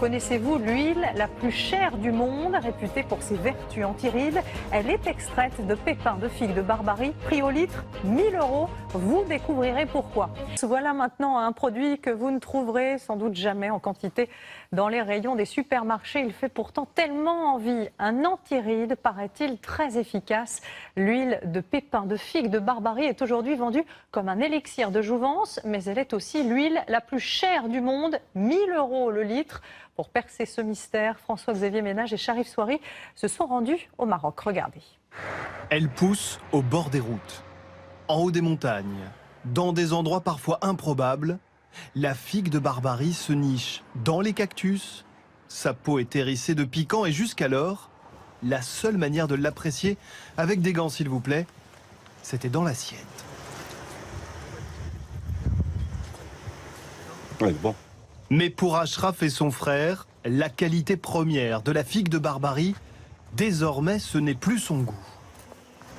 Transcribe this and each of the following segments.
Connaissez-vous l'huile la plus chère du monde, réputée pour ses vertus antirides? Elle est extraite de pépins de figues de Barbarie, prix au litre 1000 €. Vous découvrirez pourquoi. Voilà maintenant un produit que vous ne trouverez sans doute jamais en quantité dans les rayons des supermarchés. Il fait pourtant tellement envie. Un antiride, paraît-il, très efficace. L'huile de pépins de figues de Barbarie est aujourd'hui vendue comme un élixir de jouvence, mais elle est aussi l'huile la plus chère du monde, 1000 € le litre. Pour percer ce mystère, François-Xavier Ménage et Sharif Souari se sont rendus au Maroc. Regardez. Elle pousse au bord des routes, en haut des montagnes, dans des endroits parfois improbables. La figue de Barbarie se niche dans les cactus. Sa peau est hérissée de piquants et jusqu'alors, la seule manière de l'apprécier, avec des gants s'il vous plaît, c'était dans l'assiette. Ouais, bon. Mais pour Ashraf et son frère, la qualité première de la figue de Barbarie, désormais ce n'est plus son goût.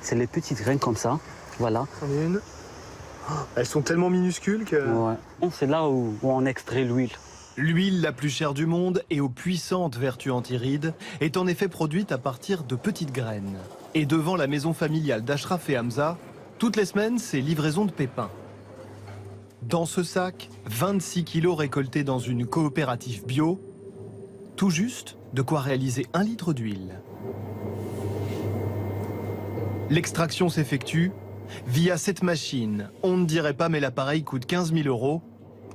C'est les petites graines comme ça, voilà. C'en est une. Elles sont tellement minuscules que... Ouais. C'est là où on extrait l'huile. L'huile la plus chère du monde et aux puissantes vertus antirides est en effet produite à partir de petites graines. Et devant la maison familiale d'Ashraf et Hamza, toutes les semaines, c'est livraison de pépins. Dans ce sac, 26 kilos récoltés dans une coopérative bio, tout juste de quoi réaliser 1 litre d'huile. L'extraction s'effectue via cette machine. On ne dirait pas, mais l'appareil coûte 15 000 €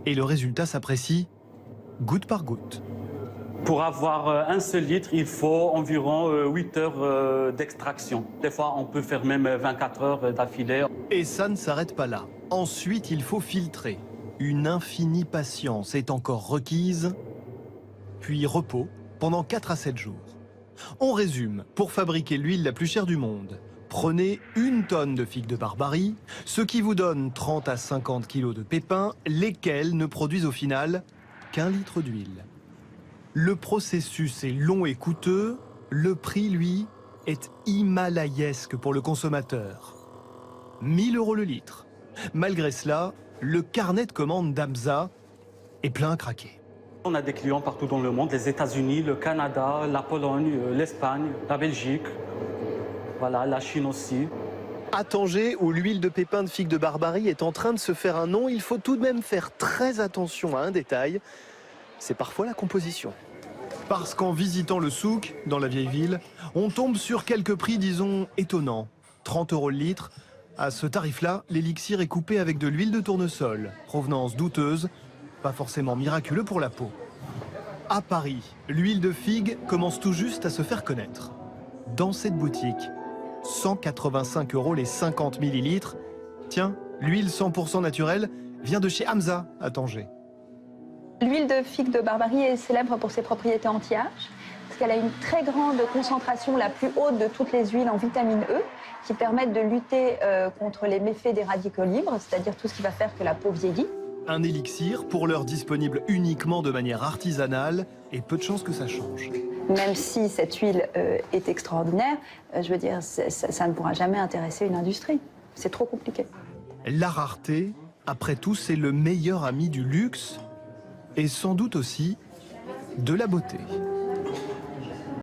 et le résultat s'apprécie goutte par goutte. Pour avoir un seul litre, il faut environ 8 heures d'extraction. Des fois, on peut faire même 24 heures d'affilée. Et ça ne s'arrête pas là. Ensuite, il faut filtrer. Une infinie patience est encore requise. Puis repos pendant 4 à 7 jours. On résume. Pour fabriquer l'huile la plus chère du monde, prenez 1 tonne de figues de Barbarie, ce qui vous donne 30 à 50 kilos de pépins, lesquels ne produisent au final qu'1 litre d'huile. Le processus est long et coûteux. Le prix, lui, est himalayesque pour le consommateur. 1000 € le litre. Malgré cela, le carnet de commandes d'Hamza est plein à craquer. On a des clients partout dans le monde, les États-Unis, le Canada, la Pologne, l'Espagne, la Belgique, voilà, la Chine aussi. À Tanger, où l'huile de pépins de figue de Barbarie est en train de se faire un nom, il faut tout de même faire très attention à un détail. C'est parfois la composition. Parce qu'en visitant le souk, dans la vieille ville, on tombe sur quelques prix, disons, étonnants. 30 € le litre. À ce tarif-là, l'élixir est coupé avec de l'huile de tournesol, provenance douteuse, pas forcément miraculeux pour la peau. À Paris, l'huile de figue commence tout juste à se faire connaître. Dans cette boutique, 185 € les 50 millilitres. Tiens, l'huile 100% naturelle vient de chez Hamza à Tanger. L'huile de figue de Barbarie est célèbre pour ses propriétés anti-âge, parce qu'elle a une très grande concentration, la plus haute de toutes les huiles en vitamine E, qui permettent de lutter contre les méfaits des radicaux libres, c'est-à-dire tout ce qui va faire que la peau vieillit. Un élixir, pour l'heure disponible uniquement de manière artisanale, et peu de chances que ça change. Même si cette huile est extraordinaire, je veux dire, ça ne pourra jamais intéresser une industrie. C'est trop compliqué. La rareté, après tout, c'est le meilleur ami du luxe, et sans doute aussi de la beauté.